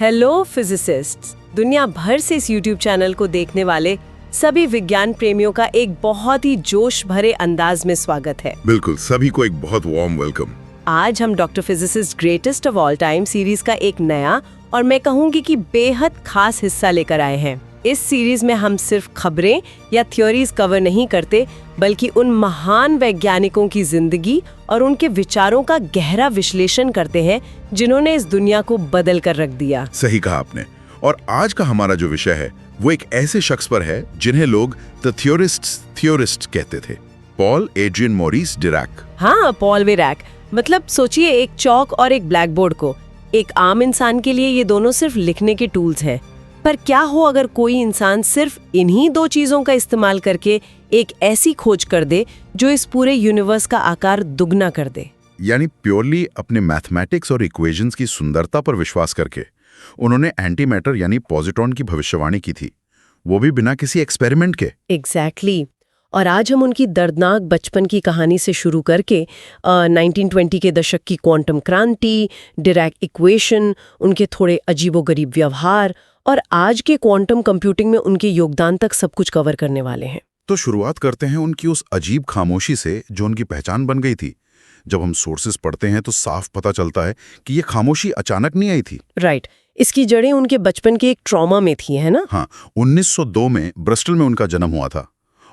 Hello फिजिसिस्ट्स, दुनिया भर से इस YouTube चैनल को देखने वाले सभी विज्ञान प्रेमियों का एक बहुत ही जोश भरे अंदाज में स्वागत है। बिल्कुल, सभी को एक बहुत वार्म वेलकम। आज हम doctor physicist greatest of all time series का एक नया और मैं कहूंगी कि बेहद खास हिस्सा लेकर आए हैं। इस सीरीज में हम सिर्फ खबरें या थ्योरीज कवर नहीं करते, बल्कि उन महान वैज्ञानिकों की जिंदगी और उनके विचारों का गहरा विश्लेषण करते हैं जिन्होंने इस दुनिया को बदल कर रख दिया। सही कहा आपने। और आज का हमारा जो विषय है वो एक ऐसे शख्स पर है जिन्हें लोग द थ्योरिस्ट कहते थे, पॉल एड्रियन मॉरिस डिरैक। हाँ, पॉल डिरैक। मतलब सोचिए, एक चौक और एक ब्लैक बोर्ड को। एक आम इंसान के लिए ये दोनों सिर्फ लिखने के टूल्स हैं, पर क्या हो अगर कोई इंसान सिर्फ इन्हीं दो चीजों का इस्तेमाल करके एक ऐसी खोज कर दे जो इस पूरे यूनिवर्स का आकार दुगना कर दे। यानी प्योरली अपने मैथमेटिक्स और इक्वेशंस की सुंदरता पर विश्वास करके उन्होंने एंटी मैटर यानी पॉजिट्रॉन की भविष्यवाणी की थी, वो भी बिना किसी एक्सपेरिमेंट के। एग्जैक्टली। और आज हम उनकी दर्दनाक बचपन की कहानी से शुरू करके 1920 के दशक की क्वांटम क्रांति, डिरैक इक्वेशन, उनके थोड़े अजीबोगरीब व्यवहार और आज के क्वांटम कंप्यूटिंग में उनके योगदान तक सब कुछ कवर करने वाले हैं। तो शुरुआत करते हैं उनकी उस अजीब खामोशी से जो उनकी पहचान बन गई थी। जब हम सोर्सेस पढ़ते हैं तो साफ पता चलता है कि ये खामोशी अचानक नहीं आई थी। राइट। इसकी जड़ें उनके बचपन के एक ट्रॉमा में थी, है ना? हाँ, 1902 में ब्रिस्टल में उनका जन्म हुआ था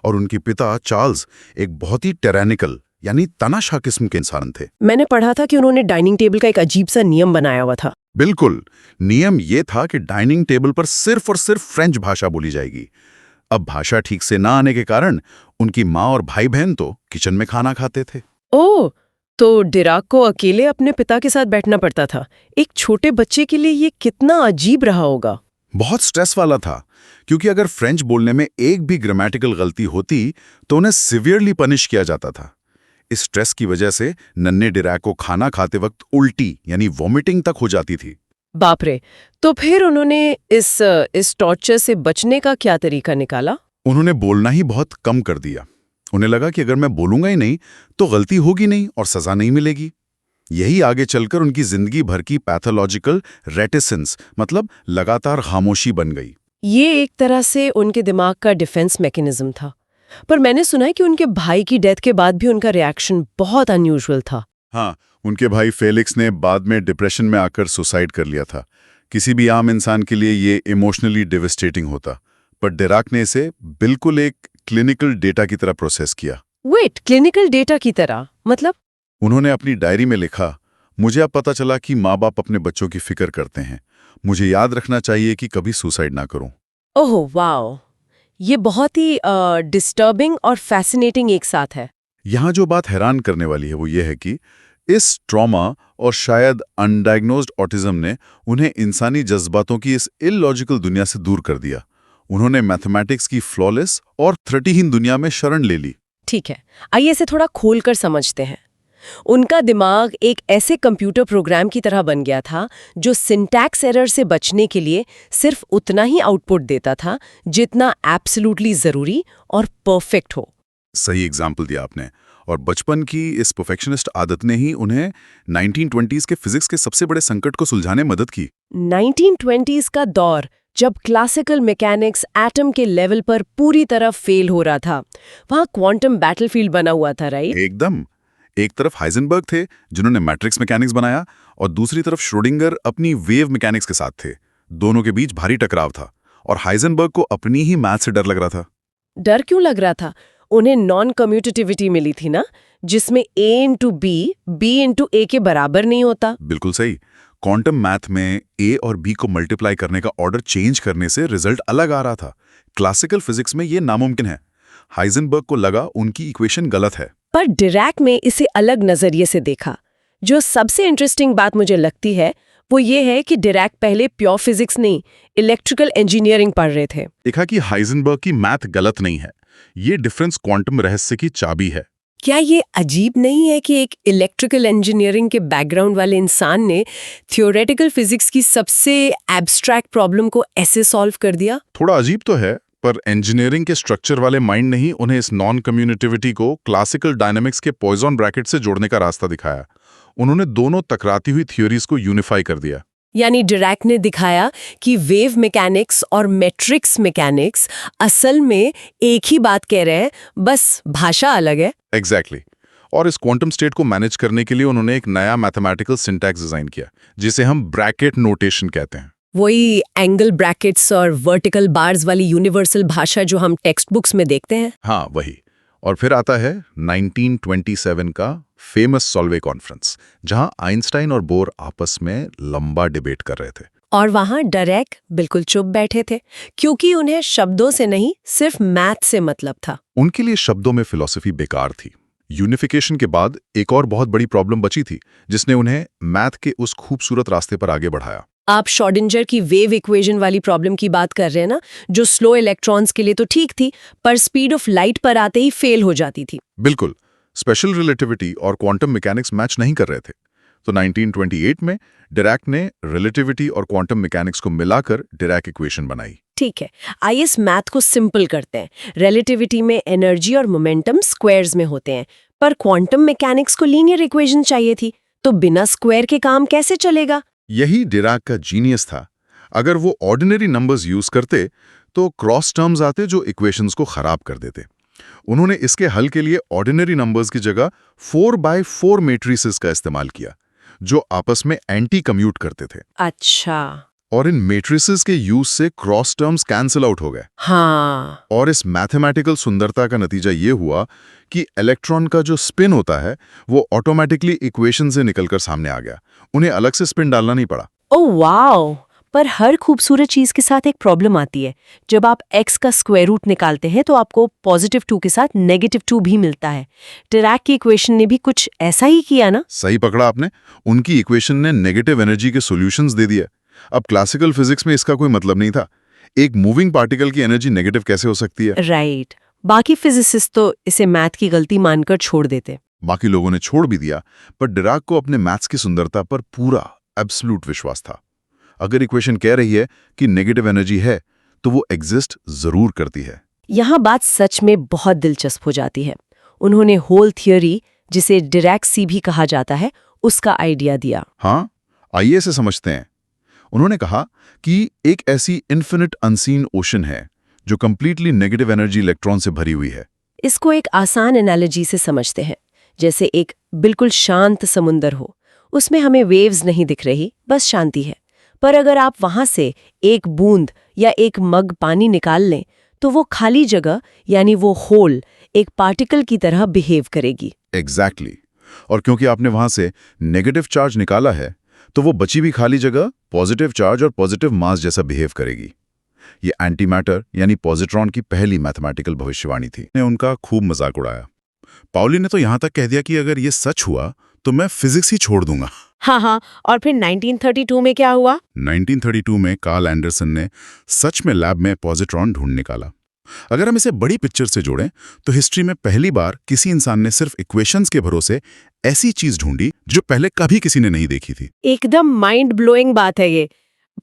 और उनके पिता चार्ल्स एक बहुत ही टेरानिकल यानी तनाशाह किस्म के इंसान थे। मैंने पढ़ा था कि उन्होंने डाइनिंग टेबल का एक अजीब सा नियम बनाया हुआ था। बिल्कुल, नियम ये था कि डाइनिंग टेबल पर सिर्फ और सिर्फ फ्रेंच भाषा बोली जाएगी। अब भाषा ठीक से ना आने के कारण उनकी माँ और भाई बहन तो किचन में खाना खाते थे। ओह, तो डिराक को अकेले अपने पिता के साथ बैठना पड़ता था। एक छोटे बच्चे के लिए ये कितना अजीब रहा होगा। बहुत स्ट्रेस वाला था, क्योंकि अगर फ्रेंच बोलने में एक भी ग्रामेटिकल गलती होती तो उन्हें सिवियरली पनिश किया जाता था। इस स्ट्रेस की वजह से नन्हे डिरैक को खाना खाते वक्त उल्टी यानी वॉमिटिंग तक हो जाती थी। बाप रे। तो फिर उन्होंने इस टॉर्चर से बचने का क्या तरीका निकाला? उन्होंने बोलना ही बहुत कम कर दिया। उन्हें लगा कि अगर मैं बोलूंगा ही नहीं तो गलती होगी नहीं और सजा नहीं मिलेगी। यही आगे चलकर उनकी जिंदगी भर की पैथोलॉजिकल रेटिसेंस मतलब लगातार खामोशी बन गई। ये एक तरह से उनके दिमाग का डिफेंस मैकेनिज्म था। पर मैंने सुना है कि उनके भाई की डेथ के बाद भी उनका रिएक्शन बहुत अनयूजुअल था। हाँ, उनके भाई फेलिक्स ने बाद में डिप्रेशन में आकर सुसाइड कर लिया था। किसी भी आम इंसान के लिए ये इमोशनली डिवास्टेटिंग होता, पर डिराक ने इसे बिल्कुल एक क्लिनिकल डेटा की तरह प्रोसेस किया। वेट, क्लिनिकल डेटा की तरह मतलब? उन्होंने अपनी डायरी में लिखा, मुझे अब पता चला कि माँ बाप अपने बच्चों की फिक्र करते हैं। मुझे याद रखना चाहिए कि कभी सुसाइड ना करूं। ओह वाओ, ये बहुत ही डिस्टर्बिंग और फैसिनेटिंग एक साथ है। यहाँ जो बात हैरान करने वाली है वो ये है कि इस ट्रॉमा और शायद अनडायग्नोज्ड ऑटिज्म ने उन्हें इंसानी जज्बातों की इस इलॉजिकल दुनिया से दूर कर दिया। उन्होंने मैथमेटिक्स की फ्लॉलेस और त्रुटिहीन दुनिया में शरण ले ली। ठीक है, आइए इसे थोड़ा खोलकर समझते हैं। उनका दिमाग एक ऐसे कंप्यूटर प्रोग्राम की तरह बन गया था जो सिंटैक्स एरर से बचने के लिए सिर्फ उतना ही आउटपुट देता था जितना एब्सोल्युटली जरूरी और परफेक्ट हो। सही एग्जाम्पल दिया आपने। और बचपन की इस परफेक्शनिस्ट आदत ने ही उन्हें 1920s के फिजिक्स के सबसे बड़े संकट को सुलझाने में मदद की। 1920s का दौर, जब क्लासिकल मैकेनिक्स एटम के लेवल पर पूरी तरह फेल हो रहा था, वहां क्वांटम बैटलफील्ड बना हुआ था, राइट? एकदम। एक तरफ हाइजेनबर्ग थे जिन्होंने मैट्रिक्स मैकेनिक्स बनाया और दूसरी तरफ श्रोडिंगर अपनी वेव मैकेनिक्स के साथ थे। दोनों के बीच भारी टकराव था और हाइजेनबर्ग को अपनी ही मैथ से डर लग रहा था। डर क्यों लग रहा था? उन्हें नॉन कम्यूटेटिविटी मिली थी ना, जिसमें a इंटू बी इंटू ए के बराबर नहीं होता। बिल्कुल सही। क्वांटम मैथ में ए और बी को मल्टीप्लाई करने का ऑर्डर चेंज करने से रिजल्ट अलग आ रहा था। क्लासिकल फिजिक्स में ये नामुमकिन है। हाइजेनबर्ग को लगा उनकी इक्वेशन गलत है, पर डिरैक ने इसे अलग नजरिए से देखा। जो सबसे इंटरेस्टिंग बात मुझे लगती है वो ये है कि डिरैक पहले प्योर फिजिक्स नहीं, इलेक्ट्रिकल इंजीनियरिंग पढ़ रहे थे। देखा कि हाइजेनबर्ग की मैथ गलत नहीं है, ये डिफरेंस क्वांटम रहस्य की चाबी है। क्या ये अजीब नहीं है कि एक इलेक्ट्रिकल इंजीनियरिंग के बैकग्राउंड वाले इंसान ने थियोरेटिकल फिजिक्स की सबसे एब्स्ट्रैक्ट प्रॉब्लम को ऐसे सॉल्व कर दिया? थोड़ा अजीब तो है, पर इंजीनियरिंग के स्ट्रक्चर वाले माइंड ने ही उन्हें इस नॉन कम्युनिटिविटी को क्लासिकल डायनामिक्स के पॉइजन ब्रैकेट से जोड़ने का रास्ता दिखाया। उन्होंने दोनों टकराती हुई थ्योरीज को यूनिफाई कर दिया। यानी डिरैक ने दिखाया कि वेव मैकेनिक्स और मैट्रिक्स मैकेनिक्स असल में एक ही बात कह रहे हैं, बस भाषा अलग है। एग्जैक्टली और इस क्वांटम स्टेट को मैनेज करने के लिए उन्होंने एक नया मैथमेटिकल सिंटैक्स डिजाइन किया जिसे हम ब्रैकेट नोटेशन कहते हैं। वही एंगल ब्रैकेट्स और वर्टिकल बार्स वाली यूनिवर्सल भाषा जो हम टेक्स्ट बुक्स में देखते हैं। हाँ वही। और फिर आता है 1927 का फेमस सॉल्वे कॉन्फ्रेंस, जहां आइंस्टाइन और बोर आपस में लंबा डिबेट कर रहे थे। और वहां डिरैक बिल्कुल चुप बैठे थे, क्योंकि उन्हें शब्दों से नहीं सिर्फ मैथ से मतलब था। उनके लिए शब्दों में फिलॉसफी बेकार थी। यूनिफिकेशन के बाद एक और बहुत बड़ी प्रॉब्लम बची थी जिसने उन्हें मैथ के उस खूबसूरत रास्ते पर आगे बढ़ाया। आप श्रोडिंगर की वेव इक्वेशन वाली प्रॉब्लम की बात कर रहे हैं ना, जो स्लो इलेक्ट्रॉन्स के लिए तो ठीक थी, पर स्पीड ऑफ लाइट पर आते ही फेल हो जाती थी। बिल्कुल, स्पेशल रिलेटिविटी और क्वांटम मैकेनिक्स मैच नहीं कर रहे थे। तो 1928 में डिरैक ने रिलेटिविटी और क्वांटम मैकेनिक्स को मिलाकर डिरैक इक्वेशन बनाई। ठीक है, आइए इस मैथ को सिंपल करते हैं। रिलेटिविटी में एनर्जी और मोमेंटम स्क्वायर्स में होते हैं, पर क्वांटम मैकेनिक्स को लीनियर इक्वेशन चाहिए थी, तो बिना स्क्वायर के काम कैसे चलेगा? यही डिराक का जीनियस था। अगर वो ऑर्डिनरी नंबर्स यूज करते तो क्रॉस टर्म्स आते जो इक्वेशंस को खराब कर देते। उन्होंने इसके हल के लिए ऑर्डिनरी नंबर्स की जगह 4x4 मैट्रिसेस का इस्तेमाल किया जो आपस में एंटी कम्यूट करते थे। अच्छा। और इन मैट्रिसेस के यूज से क्रॉस टर्म्स कैंसिल आउट हो गए। हाँ। और इस मैथमेटिकल सुंदरता का नतीजा ये हुआ कि इलेक्ट्रॉन का जो स्पिन होता है वो ऑटोमेटिकली इक्वेशन से निकलकर सामने आ गया। उन्हें अलग से स्पिन डालना नहीं पड़ा। Oh wow! पर हर खूबसूरत चीज के साथ एक प्रॉब्लम आती है। जब आप x का स्क्वायर रूट निकालते हैं तो आपको +2 के साथ -2 भी मिलता है। डिरैक की इक्वेशन ने भी कुछ ऐसा ही किया ना? सही पकड़ा आपने। उनकी इक्वेशन ने नेगेटिव एनर्जी के सॉल्यूशंस दे दिए। अब क्लासिकल फिजिक्स में इसका कोई मतलब नहीं था। एक मूविंग पार्टिकल की एनर्जी नेगेटिव कैसे हो सकती है? राइट। बाकी फिजिसिस्ट तो इसे मैथ की गलती मानकर छोड़ देते। बाकी लोगों ने छोड़ भी दिया, पर डिराक को अपने मैथ्स की सुंदरता पर पूरा एब्सोल्यूट विश्वास था। अगर इक्वेशन कह रही है कि नेगेटिव एनर्जी है तो वो एग्जिस्ट जरूर करती है। यहाँ बात सच में बहुत दिलचस्प हो जाती है। उन्होंने होल थियोरी, जिसे डिरैक सी भी कहा जाता है, उसका आइडिया दिया। हाँ, आइए इसे समझते हैं। उन्होंने कहा कि एक ऐसी इन्फिनिट अनसीन ओशन है जो कंप्लीटली नेगेटिव एनर्जी इलेक्ट्रॉन से भरी हुई है। इसको एक आसान एनालॉजी से समझते हैं, जैसे एक बिल्कुल शांत समुंदर हो। उसमें हमें वेव्स नहीं दिख रही, बस शांति है। पर अगर आप वहां से एक बूंद या एक मग पानी निकाल लें तो वो खाली जगह यानी वो होल एक पार्टिकल की तरह बिहेव करेगी। एग्जैक्टली। और क्योंकि आपने वहां से नेगेटिव चार्ज निकाला है तो वो बची भी खाली जगह पॉजिटिव चार्ज और पॉजिटिव मास जैसा बिहेव करेगी। ये एंटी मैटर यानी पॉजिट्रॉन की पहली मैथमेटिकल भविष्यवाणी थी। ने उनका खूब मजाक उड़ाया। पाउली ने तो यहां तक कह दिया कि अगर ये सच हुआ तो मैं फिजिक्स ही छोड़ दूंगा। हाँ, और फिर 1932 में क्या हुआ? 1932 में कार्ल एंडरसन ने सच में लैब में पॉजिट्रॉन ढूंढ निकाला। अगर हम इसे बड़ी पिक्चर से जोड़ें तो हिस्ट्री में पहली बार किसी इंसान ने सिर्फ इक्वेशंस के भरोसे ऐसी चीज ढूंढी जो पहले कभी किसी ने नहीं देखी थी। एकदम माइंड ब्लोइंग बात है ये।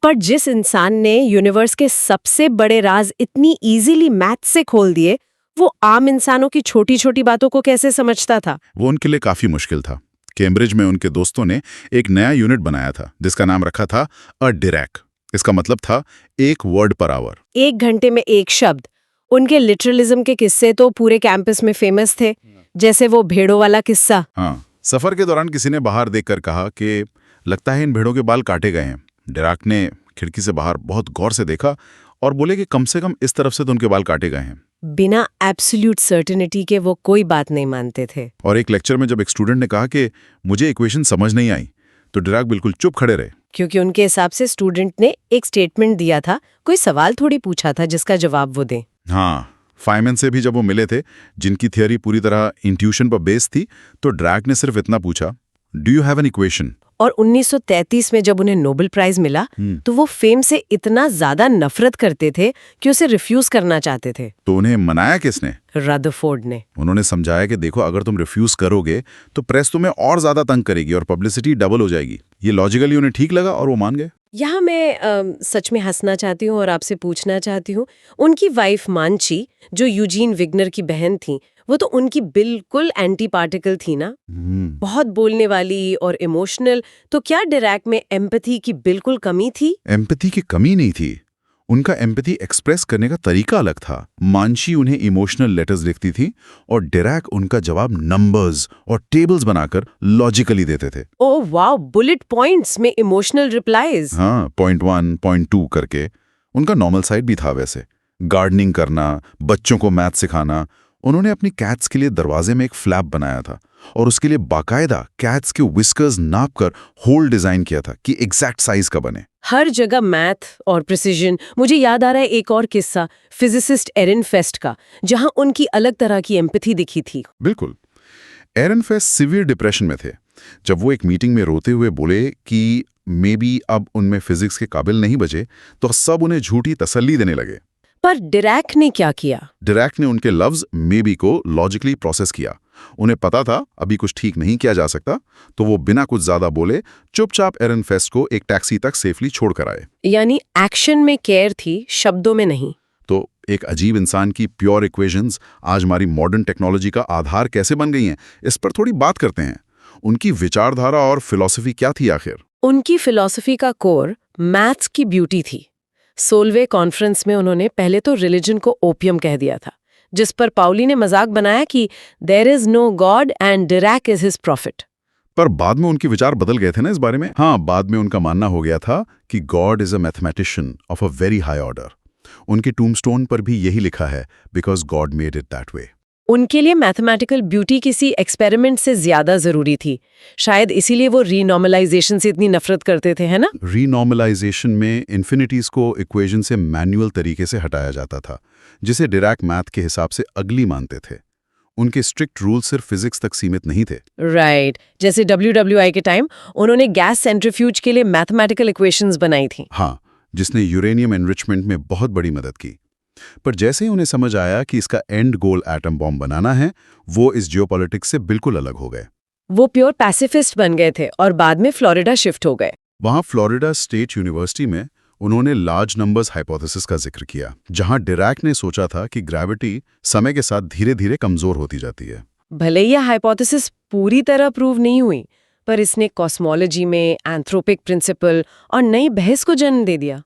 पर जिस इंसान ने यूनिवर्स के सबसे बड़े राज इतनी इजीली मैथ से खोल दिए, वो आम इंसानों की छोटी छोटी बातों को कैसे समझता था? वो उनके लिए काफी मुश्किल था। कैम्ब्रिज में उनके दोस्तों ने एक नया यूनिट बनाया था जिसका नाम रखा था अ डिरैक। इसका मतलब था 1 वर्ड पर आवर। 1 घंटे में 1 शब्द। उनके लिटरलिज्म के किस्से तो पूरे कैंपस में फेमस थे, जैसे वो भेड़ों वाला किस्सा। हाँ, सफर के दौरान किसी ने बाहर देखकर कहा कि लगता है इन भेड़ों के बाल काटे गए हैं। डिराक ने खिड़की से बाहर बहुत गौर से देखा और बोले कि कम से कम इस तरफ से तो उनके बाल काटे गए हैं। बिना एब्सोल्यूट सर्टेनिटी के वो कोई बात नहीं मानते थे। और एक लेक्चर में जब एक स्टूडेंट ने कहा कि मुझे इक्वेशन समझ नहीं आई तो डिराक बिल्कुल चुप खड़े रहे, क्योंकि उनके हिसाब से स्टूडेंट ने एक स्टेटमेंट दिया था, कोई सवाल थोड़ी पूछा था जिसका जवाब वो दें। हाँ, फाइमन से भी जब वो मिले थे, जिनकी थियोरी पूरी तरह इंट्यूशन पर बेस्ड थी, तो डिराक ने सिर्फ इतना पूछा, do you have an equation? और 1933 में जब उन्हें नोबेल प्राइज मिला तो वो फेम से इतना ज्यादा नफरत करते थे कि उसे रिफ्यूज करना चाहते थे। तो उन्हें मनाया किसने? रदरफोर्ड ने। उन्होंने समझाया कि देखो, अगर तुम रिफ्यूज करोगे तो प्रेस तुम्हें और ज्यादा तंग करेगी और पब्लिसिटी डबल हो जाएगी। ये लॉजिकली उन्हें ठीक लगा और वो मान गए। यहाँ मैं सच में हंसना चाहती हूँ और आपसे पूछना चाहती हूँ, उनकी वाइफ मांची, जो यूजीन विग्नर की बहन थी, वो तो उनकी बिल्कुल एंटी पार्टिकल थी ना, बहुत बोलने वाली और इमोशनल। तो क्या डिरैक में एम्पैथी की बिल्कुल कमी थी? एम्पैथी की कमी नहीं थी, उनका एम्पैथी एक्सप्रेस करने का तरीका अलग था। मांशी उन्हें इमोशनल लेटर्स लिखती थी और डिरैक उनका जवाब नंबर्स और टेबल्स बनाकर लॉजिकली देते थे। ओह वाओ, बुलेट पॉइंट्स में इमोशनल रिप्लाईज। हाँ, पॉइंट 1, पॉइंट 2 करके। उनका नॉर्मल साइड भी था वैसे, गार्डनिंग करना, बच्चों को मैथ सिखाना। उन्होंने अपनी कैट्स के लिए दरवाजे में एक फ्लैप बनाया था और उसके लिए बाकायदा कैट्स के विस्कर्स नापकर होल डिजाइन किया था कि एग्जैक्ट साइज का बने। हर जगह मैथ और प्रिसिजन। मुझे याद आ रहा है एक और किस्सा, फिजिसिस्ट एरन फेस्ट का, जहां उनकी अलग तरह की एम्पैथी दिखी थी। बिल्कुल। एरन फेस्ट सीवियर डिप्रेशन में थे जब वो एक मीटिंग में रोते हुए बोले कि मे बी अब उनमें फिजिक्स के काबिल नहीं बचे, तो सब उन्हें झूठी तसल्ली देने लगे। पर डिरैक ने क्या किया? डिरैक ने उनके लफ्ज मे बी को लॉजिकली प्रोसेस किया। उन्हें पता था अभी कुछ ठीक नहीं किया जा सकता, तो वो बिना कुछ ज्यादा बोले चुपचाप एरन फेस्ट को एक टैक्सी तक सेफली छोड़कर आए। यानी एक्शन में केयर थी, शब्दों में नहीं। तो एक अजीब इंसान की प्योर इक्वेशंस आज हमारी मॉडर्न टेक्नोलॉजी का आधार कैसे बन गई हैं, इस पर थोड़ी बात करते हैं। उनकी विचारधारा और फिलॉसफी क्या थी आखिर? उनकी फिलॉसफी का कोर मैथ्स की ब्यूटी थी। सोलवे कॉन्फ्रेंस में उन्होंने पहले तो रिलीजन को ओपियम कह दिया था, जिस पर पाउली ने मजाक बनाया कि there is no god and Dirac is his prophet. पर बाद में उनके विचार बदल गए थे ना इस बारे में। हाँ, बाद में उनका मानना हो गया था कि God is a mathematician of a very high order. उनके टूमस्टोन पर भी यही लिखा है, because God made it that way. उनके लिए मैथमेटिकल ब्यूटी किसी एक्सपेरिमेंट से ज्यादा जरूरी थी। शायद इसीलिए वो रीनॉर्मलाइजेशन से इतनी नफरत करते थे, है ना? रीनॉर्मलाइजेशन में इन्फिनिटीज को इक्वेशन से मैन्युअल तरीके से हटाया जाता था, जिसे डिरैक मैथ के हिसाब से अगली मानते थे। उनके स्ट्रिक्ट रूल सिर्फ फिजिक्स तक सीमित नहीं थे। राइट, जैसे WWI के टाइम उन्होंने गैस सेंट्रीफ्यूज के लिए मैथमेटिकल इक्वेशंस बनाई थी। हाँ, जिसने यूरेनियम एनरिचमेंट में बहुत बड़ी मदद की। पर जैसे ही उन्हें समझ आया कि इसका एंड गोल एटम बॉम्ब बनाना है, वो इस जियोपॉलिटिक्स से बिल्कुल अलग हो गए। वो प्योर पैसिफिस्ट बन गए थे और बाद में फ्लोरिडा शिफ्ट हो गए। वहां फ्लोरिडा स्टेट यूनिवर्सिटी में उन्होंने लार्ज नंबर्स हाइपोथेसिस का जिक्र किया, जहां डिरैक ने सोचा था कि ग्रेविटी समय के साथ धीरे धीरे कमजोर होती जाती है। भले ही यह हाइपोथेसिस पूरी तरह प्रूव नहीं हुई, पर इसने कॉस्मोलॉजी में एंथ्रोपिक प्रिंसिपल और नई बहस को जन्म दे दिया।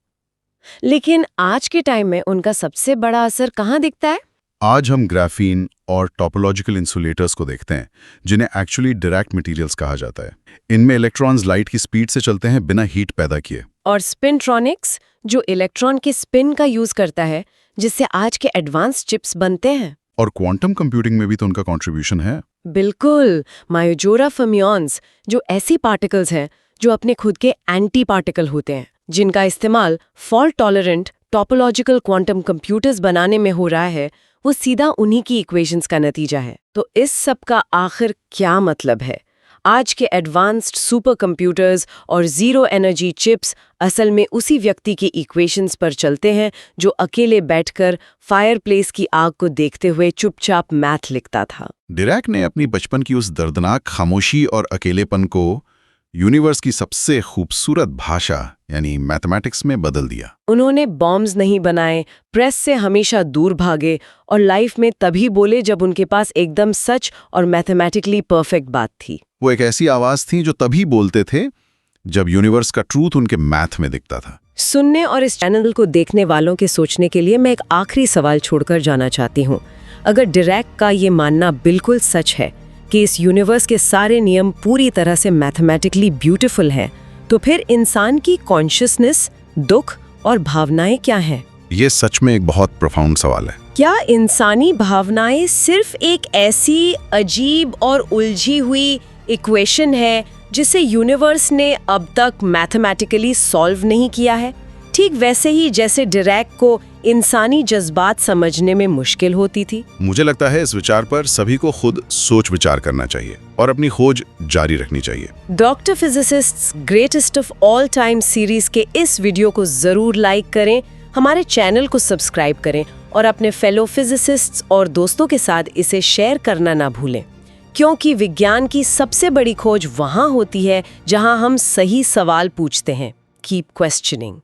लेकिन आज के टाइम में उनका सबसे बड़ा असर कहाँ दिखता है? आज हम ग्राफीन और टोपोलॉजिकल इंसुलेटर्स को देखते हैं, जिन्हें एक्चुअली डायरेक्ट मटेरियल्स कहा जाता है। इनमें इलेक्ट्रॉन्स लाइट की स्पीड से चलते हैं बिना हीट पैदा किए। और स्पिनट्रॉनिक्स, जो इलेक्ट्रॉन के स्पिन का यूज करता है, जिससे आज के एडवांस चिप्स बनते हैं। और क्वांटम कंप्यूटिंग में भी तो उनका कंट्रीब्यूशन है। बिल्कुल, मायोजोरा फर्मियॉन्स, जो ऐसी पार्टिकल्स हैं जो अपने खुद के एंटी पार्टिकल होते हैं, जिनका इस्तेमाल fault tolerant topological quantum computers बनाने में हो रहा है, वो सीधा उन्हीं की इक्वेशंस का नतीजा है। तो इस सब का आखिर क्या मतलब है? आज के एडवांस्ड सुपर कंप्यूटर्स और जीरो एनर्जी चिप्स असल में उसी व्यक्ति के इक्वेशंस पर चलते हैं जो अकेले बैठकर फायरप्लेस की आग को देखते हुए चुपचाप मैथ लिखता था। डिरैक ने अपनी बचपन की उस दर्दनाक खामोशी और अकेलेपन को यूनिवर्स की सबसे खूबसूरत भाषा यानी मैथमेटिक्स में बदल दिया। उन्होंने बॉम्ब्स नहीं बनाए, प्रेस से हमेशा दूर भागे और लाइफ में तभी बोले जब उनके पास एकदम सच और मैथमेटिकली परफेक्ट बात थी। वो एक ऐसी आवाज थी जो तभी बोलते थे जब यूनिवर्स का ट्रूथ उनके मैथ में दिखता था। सुनने और इस चैनल को देखने वालों के सोचने के लिए मैं एक आखिरी सवाल छोड़कर जाना चाहती हूँ। अगर डिरैक का ये मानना बिल्कुल सच है कि इस यूनिवर्स के सारे नियम पूरी तरह से मैथमेटिकली ब्यूटीफुल हैं, तो फिर इंसान की कॉन्शियसनेस, दुख और भावनाएं क्या हैं? ये सच में एक बहुत प्रोफाउंड सवाल है। क्या इंसानी भावनाएं सिर्फ एक ऐसी अजीब और उलझी हुई इक्वेशन है जिसे यूनिवर्स ने अब तक मैथमेटिकली सॉल्व नहीं किया है? ठीक वैसे ही जैसे डिरैक को इंसानी जज्बात समझने में मुश्किल होती थी। मुझे लगता है इस विचार पर सभी को खुद सोच विचार करना चाहिए और अपनी खोज जारी रखनी चाहिए। Doctor physicists greatest of all time series के इस वीडियो को जरूर लाइक करें, हमारे चैनल को सब्सक्राइब करें और अपने फेलो फिजिसिस्ट्स और दोस्तों के साथ इसे शेयर करना ना भूलें, क्योंकि विज्ञान की सबसे बड़ी खोज वहाँ होती है जहाँ हम सही सवाल पूछते हैं। Keep questioning.